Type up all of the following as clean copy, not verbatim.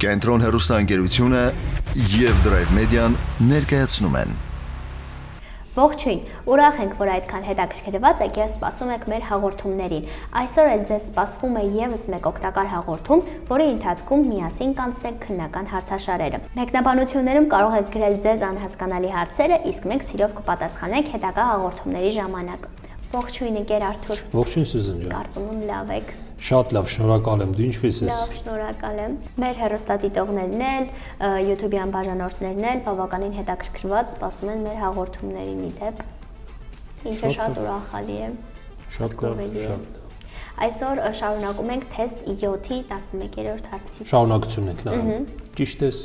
Կենտրոն հեռուստաընկերությունը և Drive Media-ն ներկայացնում են։ Ողջույն, ուրախ ենք, որ այդքան հետաքրքրված եք և սպասում եք մեր հաղորդումներին։ Այսօր էլ ձեզ սպասվում է ևս մեկ օգտակար հաղորդում, որի ընթացքում միասին կանցնենք քննական հարցաշարերը։ Մեկնաբանություններում կարող եք գրել ձեզ անհասկանալի հարցերը, իսկ մենք սիրով կպատասխանենք հետագա հաղորդումների ժամանակ։ Ողջույն ընկեր Արթուր։ Ողջույն Սյուզան ջան։ Կարծում եմ լավ եք։ Շատ լավ, շնորհակալ եմ, դու ինչպես ես։ Լավ, շնորհակալ եմ։ Մեր հեռուստադիտողներն էլ, YouTube-յան բաժանորդներն էլ բավականին հետաքրքրված սպասում են մեր հաղորդումներին իդեպ։ Ինչը շատ ուրախալի է։ Շատ լավ։ Այսօր շարունակում ենք թեստ 7-ի 11-րդ հարցից։ Շարունակություն ենք նայում։ Ճիշտ ես։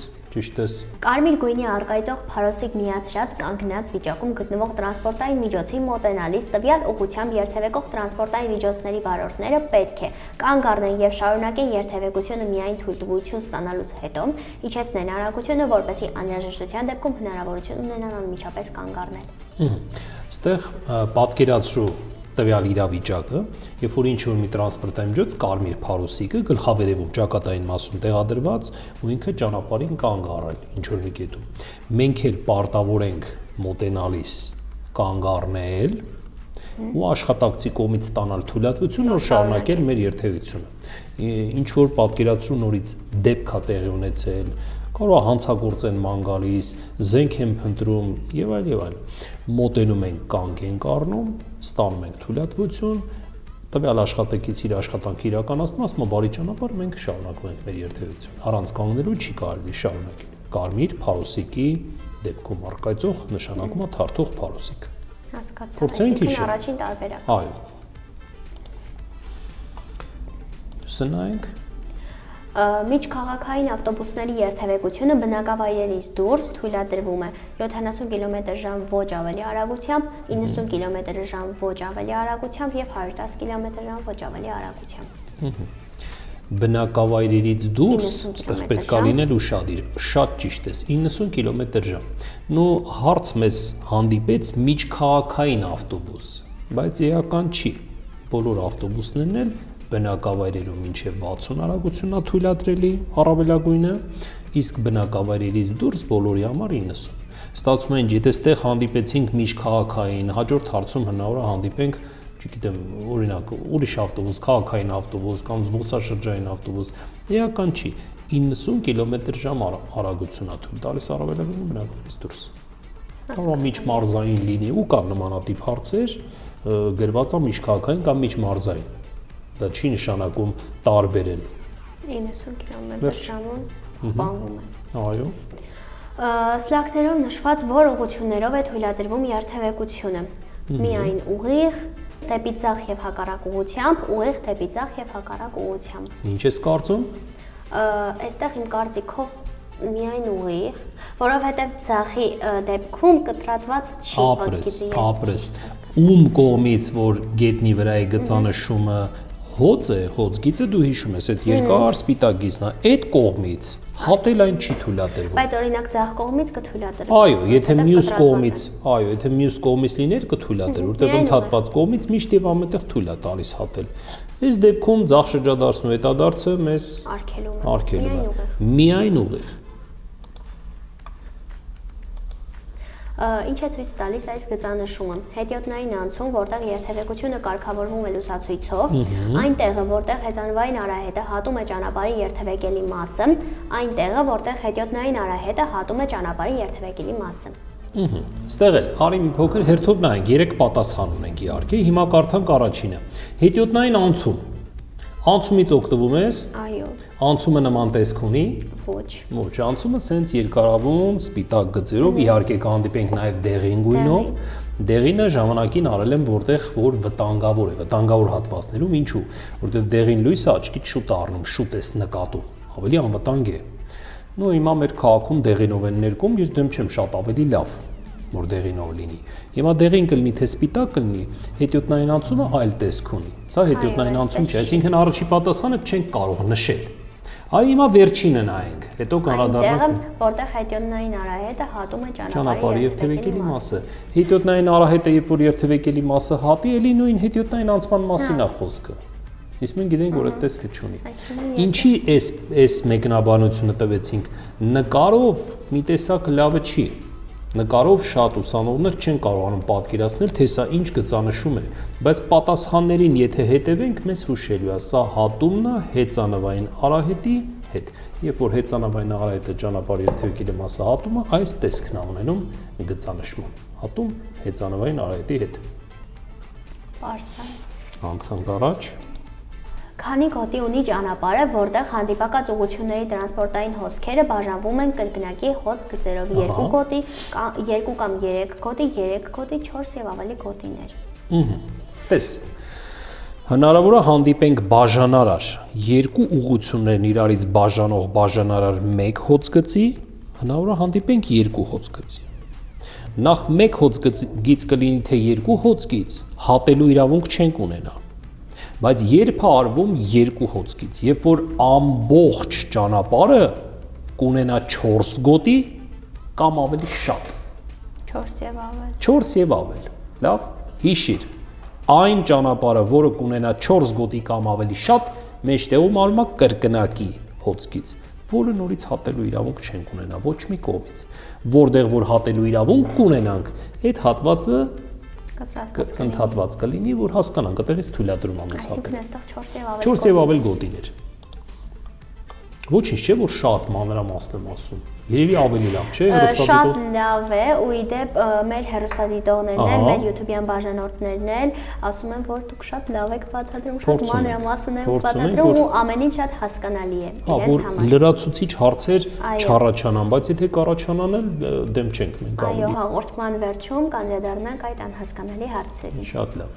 Կարմիր գույնի առկայծող փարոսիկ միացրած կանգնած վիճակում գտնվող տրանսպորտային միջոցի մոտենալիս տվյալ ուղղությամբ երթևեկող տրանսպորտային միջոցների վարորդները պետք է կանգ առնեն եւ շարունակեն երթևեկությունը միայն թույլտվություն ստանալուց հետո, իջեցնեն արագությունը, որպեսզի անհրաժեշտության դեպքում հնարավորություն ունենան անմիջապես կանգ առնել։ Այստեղ պատկերացրու տվյալ իրավիճակը, երբ որ ինչ-որ մի տրանսպորտային միջոց կարմիր փարոսիկը գլխավերևում ճակատային մասում տեղադրված ու ինքը ճանապարհին կանգ առել ինչ-որ մի կետում։ Մենք էլ պարտավոր ենք մոտենալիս կանգ առնել ու աշխատակցի կողմից ստանալ թույլատվություն, որ շարունակել մեր երթևեկությունը։ Ինչ որ պատկերացրու նորից դեպք է տեղի ունեցել, կարող է հանցագործ են ման գալիս, զենք են փնտրում եւ այլ։ Մոտենում ենք կանգ ենք առնում, ստանում ենք թույլատվություն, տվյալ աշխատակից իր աշխատանքը իրականացնում, ասում է բարի ճանապարհ, մենք շարունակում ենք մեր երթևեկությունը։ Առանց կանգնելու չի կարելի շարունակել։ Կարմիր փարոսիկի դեպքում առկայծող նշանակում է թարթող փարոսիկ։ Հասկացա։ Փորձենք հիշել։ Առաջին տարբերակ։ Այո։ Սնայենք Միջքաղաքային ավտոբուսների երթևեկությունը բնակավայրերից դուրս թույլատրվում է 70 կմ/ժ ոչ ավելի արագությամբ, 90 կմ/ժ ոչ ավելի արագությամբ եւ 110 կմ/ժ ոչ ավելի արագությամբ։ Բնակավայրերից դուրս, այստեղ պետք է լինել ուշադիր, շատ ճիշտ ես, 90 կմ/ժ։ Նու հարց մեզ հանդիպեց միջքաղաքային ավտոբուս, բայց էական չի։ Բոլոր ավտոբուսներն էլ բնակավայրերում մինչև 60 արագությունն է թույլատրելի առավելագույնը, իսկ բնակավայրերից դուրս բոլորի համար 90։ Ստացվում է, եթե ստեղ հանդիպեցինք միջքաղաքային, հաջորդ հարցում հնարավոր է հանդիպենք, չգիտեմ, օրինակ, ուրիշ ավտոբուս, քաղաքային ավտոբուս կամ զբոսաշրջային ավտոբուս, էական չի, 90 կմ/ժ արագություն է թույլ տալիս առավելագույնը բնակավայրից դուրս։ Կարող է միջմարզային լինի ու կան նմանատիպ հարցեր, գրված է միջքաղաքային կամ միջմարզային։ Դա չի նշանակում տարբերել։ 90 կմ/ժ բանվում է։ Այո։ Սլաքներով նշված որ ուղղություններով է թույլատրվում երթևեկությունը։ Միայն ուղիղ, դեպի ձախ եւ հակառակ ուղղությամբ, ուղիղ դեպի ձախ եւ հակառակ ուղղությամբ։ Ինչ ես կարծում։ Այստեղ իմ կարծիքով միայն ուղիղ, որովհետեւ ձախի դեպքում կտրատված չի ոսկիծի։ Ապրես։ Ում կողմից որ գետնի վրա է գծանշումը հոծ է, հոծ գիծը դու հիշում ես, այդ երկար սպիտակ գիծն է, այդ կողմից հատել այն չի թույլատրվում։ Բայց օրինակ ձախ կողմից կթույլատրվի։ Այո, եթե մյուս կողմից լիներ կթույլատրվի, որտեղ ընդհատված կողմից միշտ եւ ամենտեղ թույլ է տալիս հատել։ Այս դեպքում ձախ շրջադարձն ու հետադարձը մեզ արգելում է։ Միայն ուղիղ։ Ինչ է ցույց տալիս այս գծանշումը։ Հետիոտնային անցում, որտեղ երթևեկությունը կարգավորվում է լուսացույցով, այն տեղը, որտեղ հեծանվային արահետը հատում է ճանապարհի երթևեկելի մասը, այն տեղը, որտեղ հետիոտնային արահետը հատում է ճանապարհի երթևեկելի մասը։ Ստեղ էլ արի մի փոքր հերթով նայենք, 3 պատասխան ունենք իհարկե, հիմա կարդանք առաջինը։ Հետիոտնային անցում։ Անցումից օգտվում ես։ Այո։ Անցումը նման տեսք ունի։ Ոչ, անցումը սենց երկարավուն սպիտակ գծերով, իհարկե կհանդիպենք նաև դեղին գույնով։ Դեղինը ժամանակին արել եմ որտեղ որ վտանգավոր է, վտանգավոր հատվածներում, ինչու, որտեղ դեղին լույսը աչքից շուտ առնում, շուտ ես նկատում, ավելի անվտանգ է։ Նո հիմա մեր քաղաքում դեղինով են ներկում, ես դեմ չեմ, շատ ավելի լավ, որ դեղինով լինի։ Հիմա դեղին կլինի թե սպիտակ կլինի, հետիոտնային անցումը այլ տեսք ունի։ Սա հետիոտնային անցում չէ, այսինքն առաջի պատասխանը չենք կարող նշել։ Արի հիմա վերջինը նայենք, հետո կանդրադառնանք, որտեղ հետիոտնային արահետը հատում է ճանապարհի երթևեկելի մասը։ Հետիոտնային արահետը, երբ որ երթևեկելի մասը հատի, էլի նույն հետիոտնային անցման մասին է խոսքը։ Իսկ մենք գիտենք, որ այդ տեսքը չունի։ Ինչի այս մեկնաբանությունը տվեցինք, նկարով մի տեսակ լավը չի։ Նկարով շատ ուսանողներ չեն կարողանում պատկերացնել, թե սա ինչ գծանշում է, բայց պատասխաններին եթե հետևենք, մեզ հուշելու է, սա հատումն է հեծանվային արահետի հետ։ Երբ որ հեծանվային արահետը ճանապարհի երթևեկի մասը հատումը, այս տեսքն է ունենում գծանշման։ Հատում հեծանվային արահետի հետ։ Պարզ է։ Անցանք առաջ։ Քանի գոտի ունի ճանապարհը, որտեղ հանդիպակաց ուղղությունների տրանսպորտային հոսքերը բաժանվում են կրկնակի հոծ գծերով՝ 2 գոտի, 2 կամ 3 գոտի, 3 գոտի, 4 եւ ավելի գոտիներ։ Տես։ Հնարավոր է հանդիպենք բաժանարար 2 ուղղություններն իրարից բաժանող բաժանարար 1 հոծ գծի, հնարավոր է հանդիպենք 2 հոծ գծի։ Նախ 1 հոծ գիծ կլինի թե 2 հոծ գիծ, հատելու իրավունք չենք ունենա։ Բայց երբ է արվում 2 հոծ գիծ, երբ որ ամբողջ ճանապարհը կունենա 4 գոտի կամ ավելի շատ։ 4 եւ ավել։ 4 եւ ավել։ Լավ, հիշիր։ Այն ճանապարհը, որը կունենա 4 գոտի կամ ավելի շատ, մեջտեղում արվում է կրկնակի հոծ գիծ, որը նորից հատելու իրավունք չենք ունենա ոչ մի կողմից։ Որտեղ որ հատելու իրավունք կունենանք, այդ հատվածը ընդհատված կլինի, որ հասկանանք, այդտեղից թույլատրում ամես հատել։ Այսինքն այստեղ 4 եւ ավել գոտիներ։ Ոչինչ չէ, որ շատ մանրամասն եմ ասում։ Երևի ավելի լավ, չէ՞, հեռուստադիտող։ Շատ լավ է, ու իդեպ մեր հեռուստադիտողներն էլ, մեր YouTube-յան բաժանորդներն էլ ասում են, որ դուք շատ լավ եք բացատրում, շատ մանրամասն եք բացատրում ու ամեն ինչ շատ հասկանալի է իրենց համար։ Լրացուցիչ հարցեր չառաջանան, բայց եթե կառաջանան էլ դեմ չենք մենք ավելի։ Այո, հաղորդման վերջում կանդրադառնանք այդ անհասկանալի հարցերին։ Շատ լավ։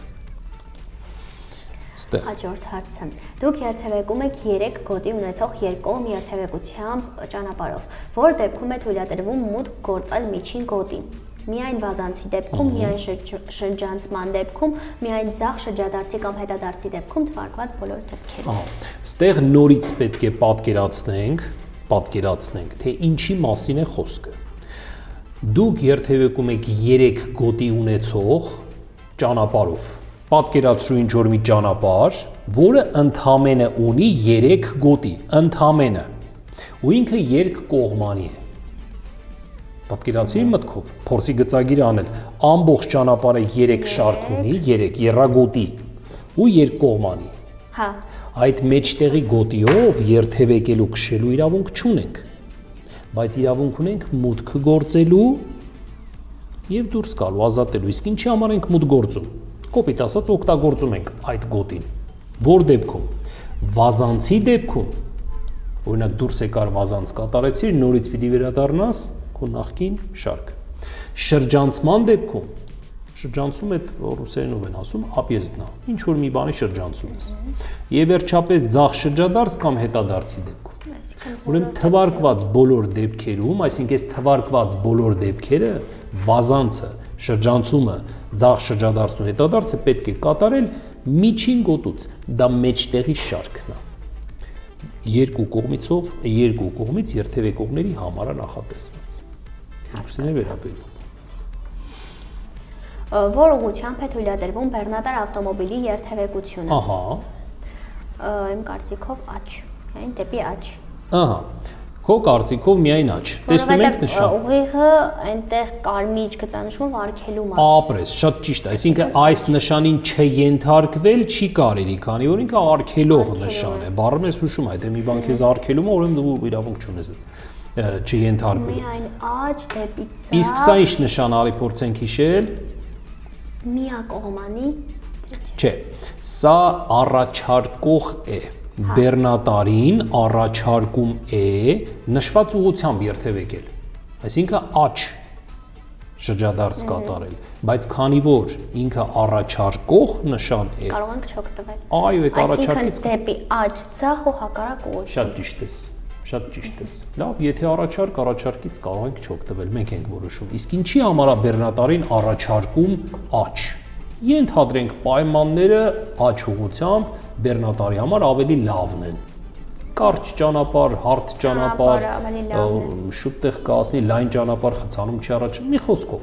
Հաջորդ հարցը։ Դուք երթևեկում եք 3 գոտի ունեցող երկկողմ երթևեկությամբ ճանապարհով, որ դեպքում է թույլատրվում մուտք գործել միջին գոտի։ Միայն վազանցի դեպքում, միայն շրջանցման դեպքում, միայն ձախ շրջադարձի կամ հետադարձի դեպքում թվարկված բոլոր դեպքերում։ Ստեղ նորից պետք է պատկերացնենք, թե ինչի մասին է խոսքը։ Դուք երթևեկում եք 3 գոտի ունեցող ճանապարհով։ Պատկերացրու ինչ որ մի ճանապարհ, որը ընդամենը ունի 3 գոտի, ընդամենը, ու ինքը երկկողմանի է։ Պատկերացրի մտքով, փորձի գծագիր անել, ամբողջ ճանապարհը 3 շարք ունի, 3 եռագոտի ու երկկողմանի։ Հա։ Այդ մեջտեղի գոտիով երթևեկելու քշելու իրավունք չունենք, բայց իրավունք ունենք մուտքը գործելու եւ դուրս գալու, ազատելու։ Իսկ ինչի համար ենք մուտք գործում։ Կոպիտ ասած օգտագործում ենք այդ գոտին։ Որ դեպքում վազանցի դեպքում, օրինակ դուրս եկար վազանց կատարեցիր, նորից պիտի վերադառնաս քո նախկին շարքը։ Շրջանցման դեպքում, շրջանցում այդ ռուսերենով են ասում, ապեզդնա, ինչ որ մի բանի շրջանցում ես։ Եվ վերջապես ձախ շրջադարձ կամ հետադարձի դեպքում։ Ուրեմն թվարկված բոլոր դեպքերում, այսինքն այս թվարկված բոլոր դեպքերը վազանցը, շրջանցումը, ձախ շրջադարձն ու հետադարձը պետք է կատարել միջին գոտուց, դա մեջտեղի շարքն է։ Երկու կողմից երթևեկողների համար է նախատեսված։ Ինչին է վերաբերվում։ Որ ուղղությամբ է թույլատրվում բեռնատար ավտոմոբիլի երթևեկությունը։ Ահա։ Իմ կարծիքով աջ, այն դեպի աջ։ Ահա։ Քո կարծիքով միայն աջ։ Տեսնում եք նշան։ Ուղիղը այնտեղ կարմիր գծանշումով արգելում է։ Ապրես, շատ ճիշտ է։ Այսինքն այս նշանին չենթարկվել չի կարելի, քանի որ ինքը արգելող նշան է։ Բառը մեզ հուշում է, եթե մի բան քեզ արգելում է, ուրեմն դու իրավունք չունես չենթարկվել։ Միայն աջ դեպի ձախ։ Իսկ սա ինչ նշան արի փորձենք հիշել։ Միակողմանի։ Չէ, սա առաջարկող է։ Բեռնատարին առաջարկում է նշված ուղղությամբ երթևեկել, այսինքն աջ շրջադարձ կատարել, բայց քանի որ ինքը առաջարկող նշան է, կարող ենք չօգտվել։ Այո, այդ առաջարկից դեպի աջ ձախ ու հակառակ ուղղություն։ Շատ ճիշտ ես, շատ ճիշտ ես։ Լավ, եթե առաջարկից կարող ենք չօգտվել, մենք ենք որոշում։ Իսկ ինչի համար է բեռնատարին առաջարկում աջ։ Ենթադրենք պայմանները աջ ուղղությամբ բեռնատարի համար ավելի լավն են։ Կարճ ճանապարհ, հարթ ճանապարհ, շուտ տեղ կասնի, լայն ճանապարհ խցանում չի առաջ, մի խոսքով։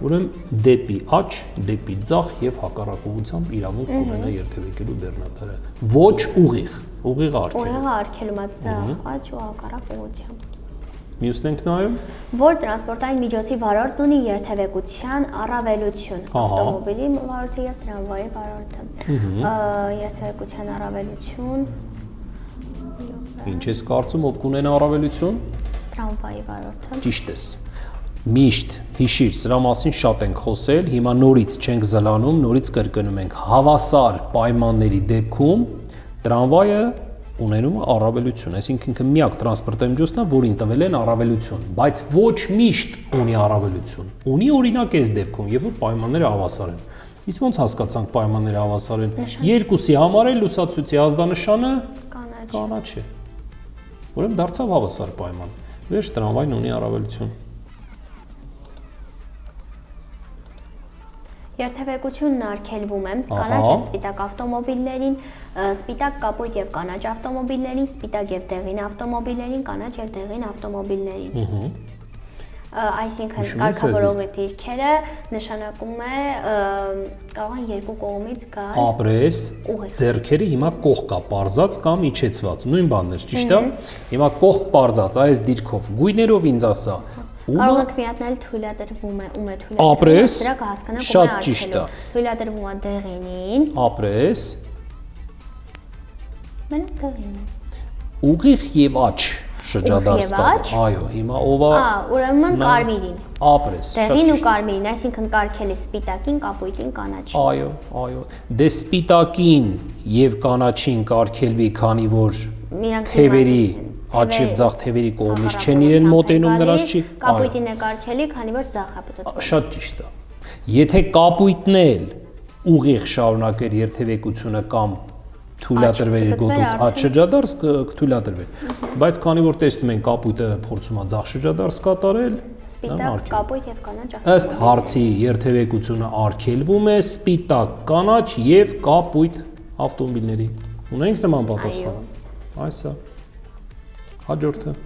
ուրեմն դեպի աջ, դեպի ձախ եւ հակառակ ուղղությամբ իրավունք ունենա երթևեկելու բեռնատարը։ Ոչ ուղիղ, ուղիղ արգելում։ Ուղիղ արգելում է ձախ, աջ ու հակառակ ուղղությամբ։ Մյուսն ենք նայում։ Որ տրանսպորտային միջոցի վարորդն ունի երթևեկության առավելություն, ավտոմոբիլի վարորդը եւ տրամվայի վարորդը։ Երթևեկության առավելություն։ Ինչ ես կարծում, ով կունենա առավելություն։ Տրամվայի վարորդը։ Ճիշտ ես։ Միշտ հիշիր, սրա մասին շատ ենք խոսել, հիմա նորից չենք զլանում, նորից կրկնում ենք հավասար պայմանների դեպքում տրամվայը ունենում է առավելություն, այսինքն ինքը միակ տրանսպորտային միջոցն է, որին տվել են առավելություն, բայց ոչ միշտ ունի առավելություն։ Ունի օրինակ այս դեպքում, երբ որ պայմանները հավասար են։ Իսկ ոնց հասկացանք պայմանները հավասար են։ Երկուսի համար էլ լուսացույցի ազդանշանը կանաչ է։ Ուրեմն դարձավ հավասար պայման։ Վերջ տրամվային ունի առավելություն։ Երթևեկությունն արգելվում է կանաչ եւ սպիտակ ավտոմոբիլներին, սպիտակ կապույտ եւ կանաչ ավտոմոբիլներին, սպիտակ եւ դեղին ավտոմոբիլներին, կանաչ եւ դեղին ավտոմոբիլներին։ Այսինքն կարգավորողի դիրքերը նշանակում է կարող են երկու կողմից գալ ապրես ձեռքերը հիմա կողք կա պարզած կամ իջեցված նույն բանն է ճիշտ է հիմա կողք պարզած այս դիրքով գույներով ինձ ասա կարող եք միացնել թույլատրվում է ում է թույլատրվում ապրես դրա կհասկանանք շատ ճիշտ է թույլատրվում է դեղինին ապրես մենակ դեղինին ուղիղ եւ աջ շրջադարձ կապ, այո, հիմա ով է ուրեմն կարմիրին ապրես դեղին ու կարմիրին, այսինքն կարգել է սպիտակին, կապույտին, կանաչին այո, այո, դե սպիտակին եւ կանաչին կարգելվի, քանի որ թևերի աջ եւ ձախ թևերի կողմից չեն իրեն մոտենում նրանց չի կապույտին է կարգելի, քանի որ ձախ է պատտվում շատ ճիշտ է եթե կապույտն էլ ուղիղ շարունակեր երթևեկությունը կամ թույլատրվեր գոտուց աջ շրջադարձ կթույլատրվեր բայց քանի որ տեսնում ենք կապույտը փորձում է ձախ շրջադարձ կատարել սպիտակ կապույտ եւ կանաչ ըստ հարցի երթևեկությունը արգելվում է սպիտակ կանաչ եւ կապույտ ավտոմոբիլների ունենք նման պատասխան այսա հաջորդը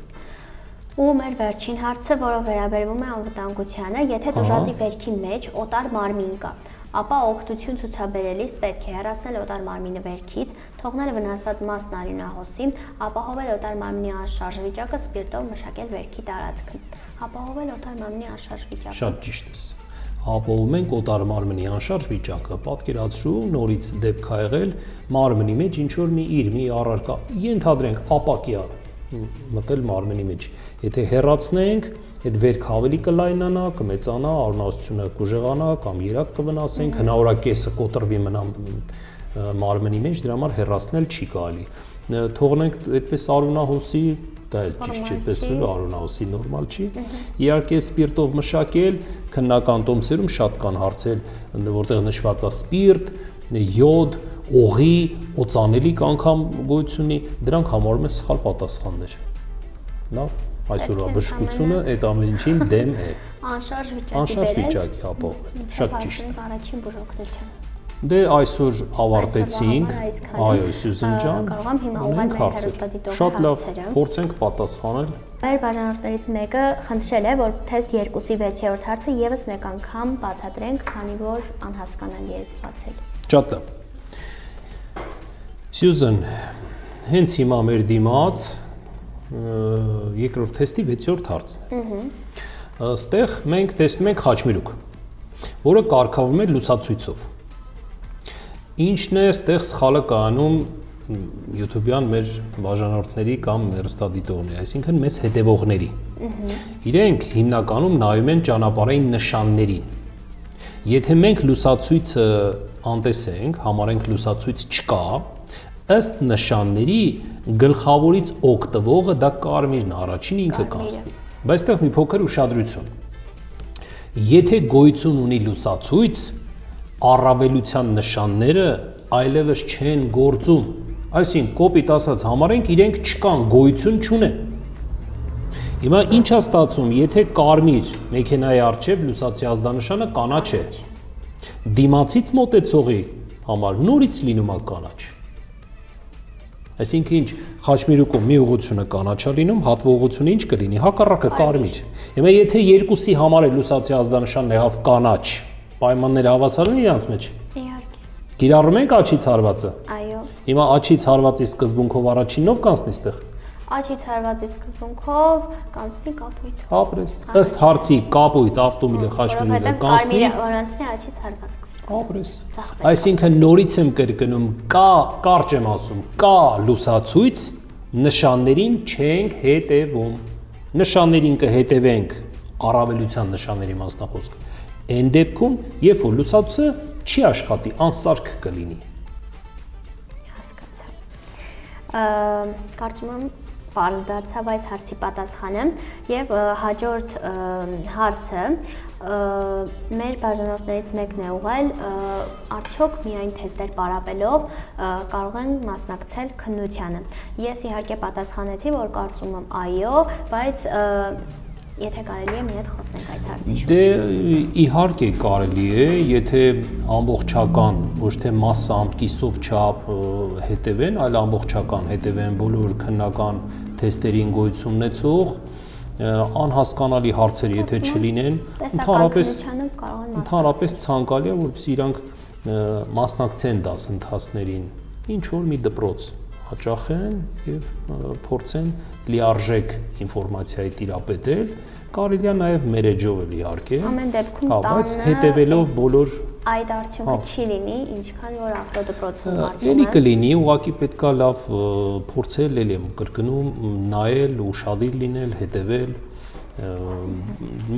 ու մեր վերջին հարցը որը վերաբերվում է անվտանգությանը եթե դժվարի վերքի մեջ օտար մարմին կա ապա օգնություն ցուցաբերելիս պետք է հեռացնել օտար մարմինը վերքից, թողնել վնասված մասն արյունահոսի, ապահովել օտար մարմնի անշարժ վիճակը, սպիրտով մշակել վերքի տարածքը։ Ապահովել օտար մարմնի անշարժ վիճակը։ Շատ ճիշտ ես։ Ապահովում ենք օտար մարմնի անշարժ վիճակը։ Պատկերացրու նորից դեպք ա եղել մարմնի մեջ ինչ որ մի առարկա, ենթադրենք ապակյա մտել մարմնի մեջ։ Եթե հեռացնենք այդ վերքը ավելի կլայնանա, կմեծանա, արյունահոսությունը կուժեղանա կամ երակ կվնասենք, հնարավորակեսը կոտրվի մնա մարմնի մեջ, դրա համար հեռացնել չի կարելի։ Թողնենք այդպես արյունահոսի, դա էլ ճիշտ չէ, այդպես արյունահոսի նորմալ չի։ Իհարկե սպիրտով մշակել, քննական տոմսերում շատ կան հարցեր, որտեղ նշված է սպիրտ, յոդ, օղի, օծանելիք անգամ գոյություն ունի, դրանք համարում են սխալ պատասխաններ։ Լավ այսօր բժշկությունը այդ ամեն ինչին դեմ է։ Անշարժ վիճակի ապահովել։ Շատ ճիշտ։ Առաջին բուժօգնություն։ Դե այսօր ավարտեցինք։ Այո, Սյուզան ջան։ Կարող եմ հիմա ուղղել հերոստատիտողի շատ լավ, հարցերը։ փորձենք պատասխանել։ Մեր բաժանորդներից մեկը խնդրել է, որ թեստ 2-ի 6-րդ հարցը եւս մեկ անգամ բացատրենք, քանի որ անհասկանալի է բացել։ Շատ լավ։ Սյուզան, հենց հիմա մեր դիմաց երկրորդ թեստի 6-րդ հարցն է։ Այստեղ մենք տեսնում ենք խաչմերուկ, որը կարգավորվում է լուսացույցով։ Ինչն է այստեղ սխալը կայանում YouTube-յան մեր բաժանորդների կամ հեռուստադիտողների, այսինքն մեզ հետևողների։ Իրենք հիմնականում նայում են ճանապարհային նշաններին։ Եթե մենք լուսացույցը անտեսենք, համարենք լուսացույց չկա, ըստ նշանների գլխավորից օգտվողը դա կարմիրն առաջին ինքը կանցնի։ Բայց այստեղ մի փոքր ուշադրություն։ Եթե գոյություն ունի լուսացույց, առավելության նշանները այլևս չեն գործում։ Այսինքն կոպիտ ասած համարենք իրենք չկան, գոյություն չունեն։ Հիմա ինչ է ստացվում, եթե կարմիր մեքենայի առջև լուսացի ազդանշանը կանաչ է։ Դիմացից մոտեցողի համար նորից լինում է կանաչ։ Այսինքն ինչ խաչմերուկում մի ուղղությունը կանաչա լինում, հատվող ուղղությունը ինչ կլինի, հակառակը կարմիր։ Հիմա եթե երկուսի համար է լուսացի ազդանշանն եղավ կանաչ, պայմանները հավասար են իրանց մեջ։ Իհարկե։ Կիրառում ենք աչից հարվածը։ Այո։ Հիմա աչից հարվածի սկզբունքով առաջինն ով կանցնի այստեղ։ Աչից հարվածի սկզբունքով կանցնի կապույտ։ Ապրես։ Ըստ հարցի կապույտ ավտոմոբիլը խաչմերուկը կանցնի։ Կարմիրը որանցնի աչից հարված կստա։ Ապրես։ Այսինքն նորից եմ կրկնում, կարճ եմ ասում, կա լուսացույց, նշաններին չենք հետևում։ Նշաններին կհետևենք առավելության նշանների մասնախոսք։ Այն դեպքում, երբ որ լուսացույցը չի աշխատի, անսարք կլինի։ Հասկացա։ Կարծում եմ պարզ դարձավ այս հարցի պատասխանը եւ հաջորդ հարցը մեր բաժանորդներից մեկն է ուղղել արդյոք միայն թեստեր պարապելով կարող են մասնակցել քննությանը։ Ես իհարկե պատասխանեցի, որ կարծում եմ այո, բայց եթե կարելի է մի հատ խոսենք այս հարցի շուրջ։ Դե իհարկե կարելի է, եթե ամբողջական, ոչ թե մասամբ, կիսով չափ հետևեն, այլ ամբողջական հետևեն բոլոր քննական թեստերին գոյություն ունեցող անհասկանալի հարցեր, եթե չլինեն, ընդհանրապես ցանկալի է, որպեսզի իրանք մասնակցեն դասընթացներին, ինչ որ մի դպրոց հաճախեն եւ փորձեն լիարժեք ինֆորմացիայի տիրապետել, կարելի է նաեւ մեր էջով էլ իհարկե, ամեն դեպքում բայց հետևելով բոլոր այդ արդյունքը չի լինի, ինչքան որ ավտոդպրոցում կարծում եմ։ Էլի կլինի, ուղղակի պետքա լավ փորձել, ելի եմ կրկնում, նայել, ուշադիր լինել, հետևել։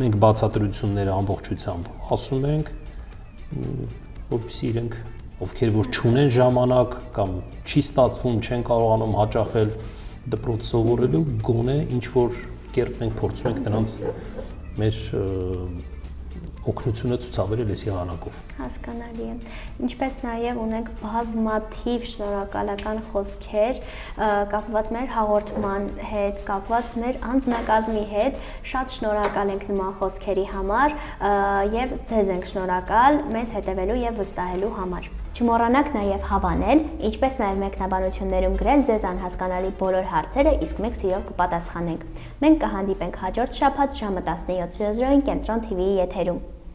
Մենք բացատրությունները ամբողջությամբ ասում ենք, որպեսզի իրենք ովքեր որ չունեն ժամանակ կամ չի ստացվում, չեն կարողանում հաճախել դպրոց սովորելու, գոնե ինչ որ կերպ մենք փորձում ենք նրանց մեր օգնությունը ցուցաբերել այս եղանակով։ Հասկանալի է։ Ինչպես նաև ունենք բազմաթիվ շնորհակալական խոսքեր կապված մեր հաղորդման հետ, կապված մեր անձնակազմի հետ։ Շատ շնորհակալ ենք նման խոսքերի համար եւ ձեզ ենք շնորհակալ մեզ հետևելու եւ վստահելու համար։ Չմոռանաք նաև հավանել, ինչպես նաև մեկնաբանություններում գրել ձեզ անհասկանալի բոլոր հարցերը, իսկ մենք սիրով կպատասխանենք։ Մենք կհանդիպենք հաջորդ շաբաթ ժամը 17:00 Կենտրոն TV-ի եթերում։